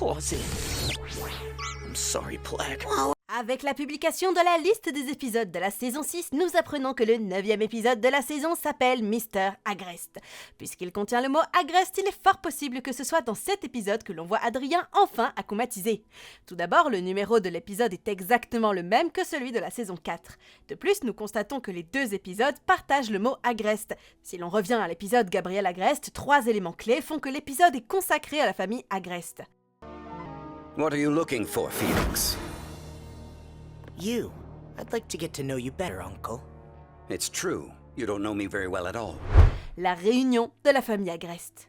closet. I'm sorry, Plague. Avec la publication de la liste des épisodes de la saison 6, nous apprenons que le 9e épisode de la saison s'appelle Mr. Agreste. Puisqu'il contient le mot Agreste, il est fort possible que ce soit dans cet épisode que l'on voit Adrien enfin acclimatisé. Tout d'abord, le numéro de l'épisode est exactement le même que celui de la saison 4. De plus, nous constatons que les deux épisodes partagent le mot Agreste. Si l'on revient à l'épisode Gabriel Agreste, 3 éléments clés font que l'épisode est consacré à la famille Agreste. What are you looking for, Felix? You. I'd like to get to know you better, Uncle. It's true. You don't know me very well at all. La réunion de la famille Agreste.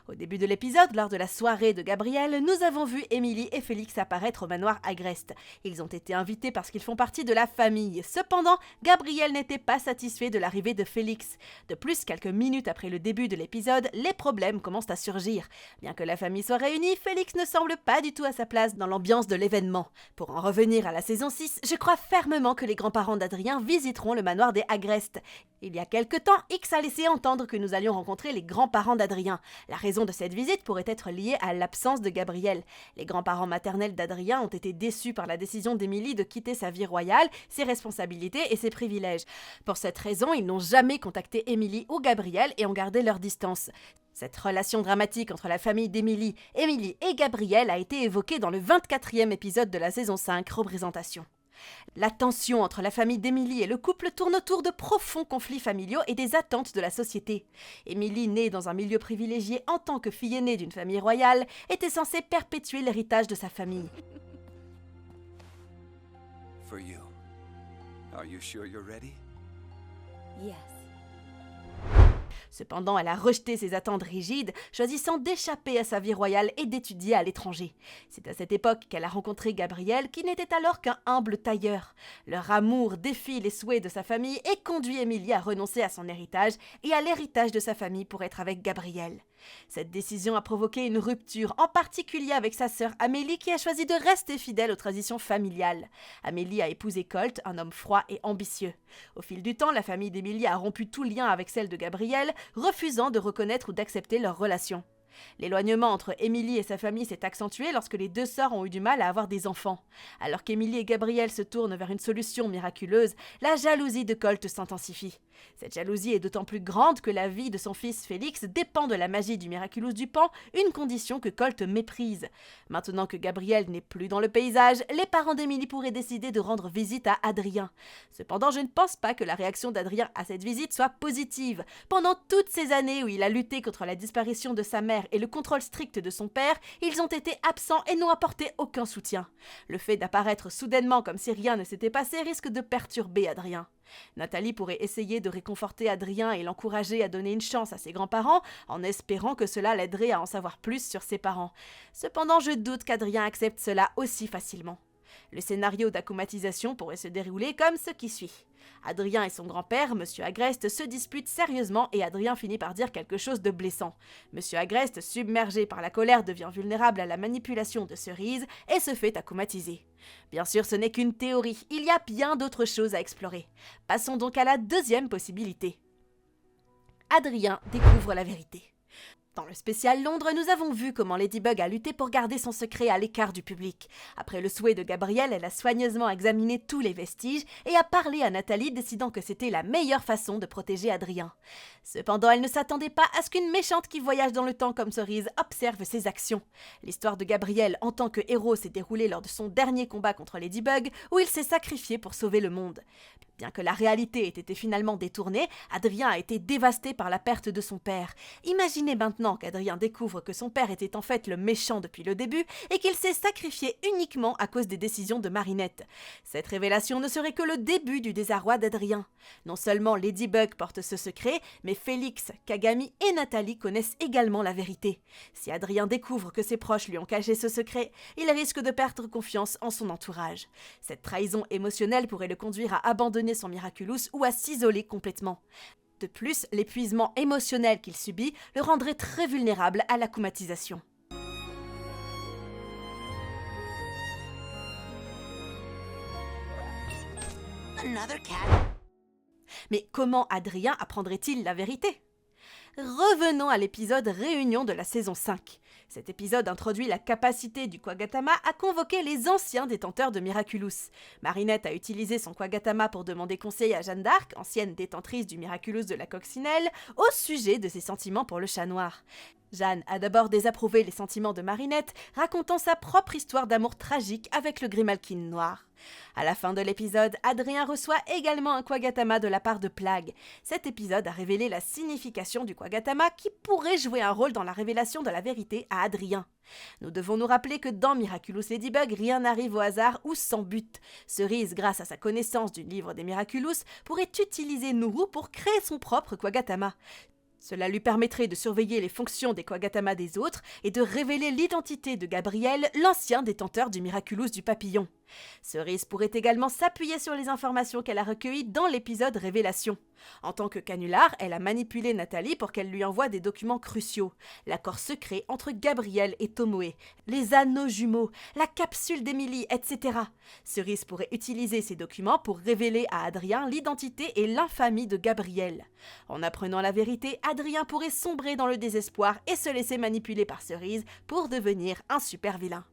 Au début de l'épisode, lors de la soirée de Gabriel, nous avons vu Émilie et Félix apparaître au manoir Agreste. Ils ont été invités parce qu'ils font partie de la famille. Cependant, Gabriel n'était pas satisfait de l'arrivée de Félix. De plus, quelques minutes après le début de l'épisode, les problèmes commencent à surgir. Bien que la famille soit réunie, Félix ne semble pas du tout à sa place dans l'ambiance de l'événement. Pour en revenir à la saison 6, je crois fermement que les grands-parents d'Adrien visiteront le manoir des Agreste. Il y a quelque temps, X a laissé entendre que nous allions rencontrer les grands-parents d'Adrien. La raison de cette visite pourrait être liée à l'absence de Gabriel. Les grands-parents maternels d'Adrien ont été déçus par la décision d'Émilie de quitter sa vie royale, ses responsabilités et ses privilèges. Pour cette raison, ils n'ont jamais contacté Émilie ou Gabriel et ont gardé leur distance. Cette relation dramatique entre la famille d'Émilie, Émilie et Gabriel a été évoquée dans le 24e épisode de la saison 5, Représentation. La tension entre la famille d'Émilie et le couple tourne autour de profonds conflits familiaux et des attentes de la société. Émilie, née dans un milieu privilégié en tant que fille aînée d'une famille royale, était censée perpétuer l'héritage de sa famille. For you. Are you sure you're ready? Yes. Cependant, elle a rejeté ses attentes rigides, choisissant d'échapper à sa vie royale et d'étudier à l'étranger. C'est à cette époque qu'elle a rencontré Gabriel, qui n'était alors qu'un humble tailleur. Leur amour défie les souhaits de sa famille et conduit Émilie à renoncer à son héritage et à l'héritage de sa famille pour être avec Gabriel. Cette décision a provoqué une rupture, en particulier avec sa sœur Amélie qui a choisi de rester fidèle aux traditions familiales. Amélie a épousé Colt, un homme froid et ambitieux. Au fil du temps, la famille d'Émilie a rompu tout lien avec celle de Gabriel, refusant de reconnaître ou d'accepter leur relation. L'éloignement entre Émilie et sa famille s'est accentué lorsque les deux sœurs ont eu du mal à avoir des enfants. Alors qu'Émilie et Gabriel se tournent vers une solution miraculeuse, la jalousie de Colt s'intensifie. Cette jalousie est d'autant plus grande que la vie de son fils Félix dépend de la magie du Miraculous du Pan, une condition que Colt méprise. Maintenant que Gabriel n'est plus dans le paysage, les parents d'Émilie pourraient décider de rendre visite à Adrien. Cependant, je ne pense pas que la réaction d'Adrien à cette visite soit positive. Pendant toutes ces années où il a lutté contre la disparition de sa mère et le contrôle strict de son père, ils ont été absents et n'ont apporté aucun soutien. Le fait d'apparaître soudainement comme si rien ne s'était passé risque de perturber Adrien. Nathalie pourrait essayer de réconforter Adrien et l'encourager à donner une chance à ses grands-parents, en espérant que cela l'aiderait à en savoir plus sur ses parents. Cependant, je doute qu'Adrien accepte cela aussi facilement. Le scénario d'acclimatisation pourrait se dérouler comme ce qui suit. Adrien et son grand-père, Monsieur Agreste, se disputent sérieusement et Adrien finit par dire quelque chose de blessant. Monsieur Agreste, submergé par la colère, devient vulnérable à la manipulation de Cerise et se fait acclimatiser. Bien sûr, ce n'est qu'une théorie, il y a bien d'autres choses à explorer. Passons donc à la deuxième possibilité. Adrien découvre la vérité. Dans le spécial Londres, nous avons vu comment Ladybug a lutté pour garder son secret à l'écart du public. Après le souhait de Gabriel, elle a soigneusement examiné tous les vestiges et a parlé à Nathalie, décidant que c'était la meilleure façon de protéger Adrien. Cependant, elle ne s'attendait pas à ce qu'une méchante qui voyage dans le temps comme Cerise observe ses actions. L'histoire de Gabriel en tant que héros s'est déroulée lors de son dernier combat contre Ladybug, où il s'est sacrifié pour sauver le monde. Bien que la réalité ait été finalement détournée, Adrien a été dévasté par la perte de son père. Imaginez maintenant qu'Adrien découvre que son père était en fait le méchant depuis le début et qu'il s'est sacrifié uniquement à cause des décisions de Marinette. Cette révélation ne serait que le début du désarroi d'Adrien. Non seulement Ladybug porte ce secret, mais Félix, Kagami et Nathalie connaissent également la vérité. Si Adrien découvre que ses proches lui ont caché ce secret, il risque de perdre confiance en son entourage. Cette trahison émotionnelle pourrait le conduire à abandonner son Miraculous ou à s'isoler complètement. De plus, l'épuisement émotionnel qu'il subit le rendrait très vulnérable à l'acclimatisation. Mais comment Adrien apprendrait-il la vérité ? Revenons à l'épisode Réunion de la saison 5. Cet épisode introduit la capacité du Quagatama à convoquer les anciens détenteurs de Miraculous. Marinette a utilisé son Quagatama pour demander conseil à Jeanne d'Arc, ancienne détentrice du Miraculous de la Coccinelle, au sujet de ses sentiments pour le chat noir. Jeanne a d'abord désapprouvé les sentiments de Marinette, racontant sa propre histoire d'amour tragique avec le Grimalkin noir. À la fin de l'épisode, Adrien reçoit également un Quagatama de la part de Plagg. Cet épisode a révélé la signification du Quagatama qui pourrait jouer un rôle dans la révélation de la vérité à Adrien. Nous devons nous rappeler que dans Miraculous Ladybug, rien n'arrive au hasard ou sans but. Cerise, grâce à sa connaissance du livre des Miraculous, pourrait utiliser Nourou pour créer son propre Quagatama. Cela lui permettrait de surveiller les fonctions des Quagatama des autres et de révéler l'identité de Gabriel, l'ancien détenteur du Miraculous du papillon. Cerise pourrait également s'appuyer sur les informations qu'elle a recueillies dans l'épisode Révélation. En tant que canular, elle a manipulé Nathalie pour qu'elle lui envoie des documents cruciaux. L'accord secret entre Gabriel et Tomoe, les anneaux jumeaux, la capsule d'Emily, etc. Cerise pourrait utiliser ces documents pour révéler à Adrien l'identité et l'infamie de Gabriel. En apprenant la vérité, Adrien pourrait sombrer dans le désespoir et se laisser manipuler par Cerise pour devenir un super vilain.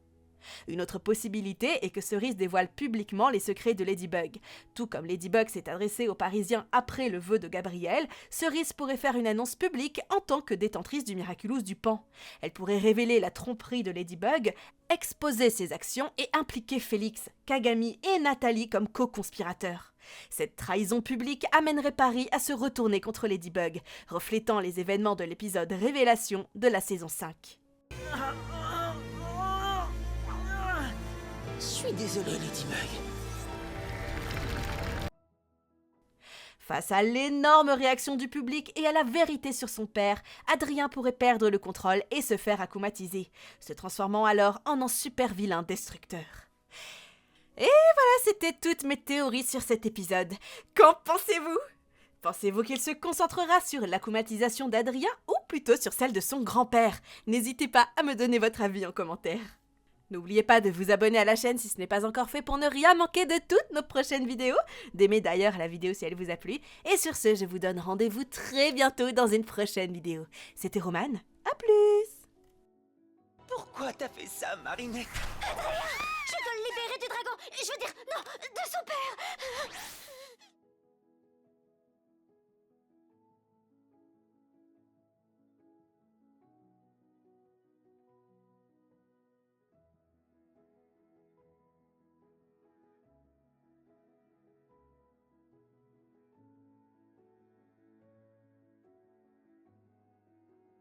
Une autre possibilité est que Cerise dévoile publiquement les secrets de Ladybug. Tout comme Ladybug s'est adressée aux Parisiens après le vœu de Gabriel, Cerise pourrait faire une annonce publique en tant que détentrice du Miraculous du Pan. Elle pourrait révéler la tromperie de Ladybug, exposer ses actions et impliquer Félix, Kagami et Nathalie comme co-conspirateurs. Cette trahison publique amènerait Paris à se retourner contre Ladybug, reflétant les événements de l'épisode Révélation de la saison 5. Je suis désolé, Ladybug. Face à l'énorme réaction du public et à la vérité sur son père, Adrien pourrait perdre le contrôle et se faire akumatiser, se transformant alors en un super vilain destructeur. Et voilà, c'était toutes mes théories sur cet épisode. Qu'en pensez-vous ? Pensez-vous qu'il se concentrera sur l'akumatisation d'Adrien ou plutôt sur celle de son grand-père ? N'hésitez pas à me donner votre avis en commentaire. N'oubliez pas de vous abonner à la chaîne si ce n'est pas encore fait pour ne rien manquer de toutes nos prochaines vidéos. D'aimer d'ailleurs la vidéo si elle vous a plu. Et sur ce, je vous donne rendez-vous très bientôt dans une prochaine vidéo. C'était Romane, à plus! Pourquoi t'as fait ça, Marinette? Je dois le libérer du dragon. Je veux dire, non, de son père.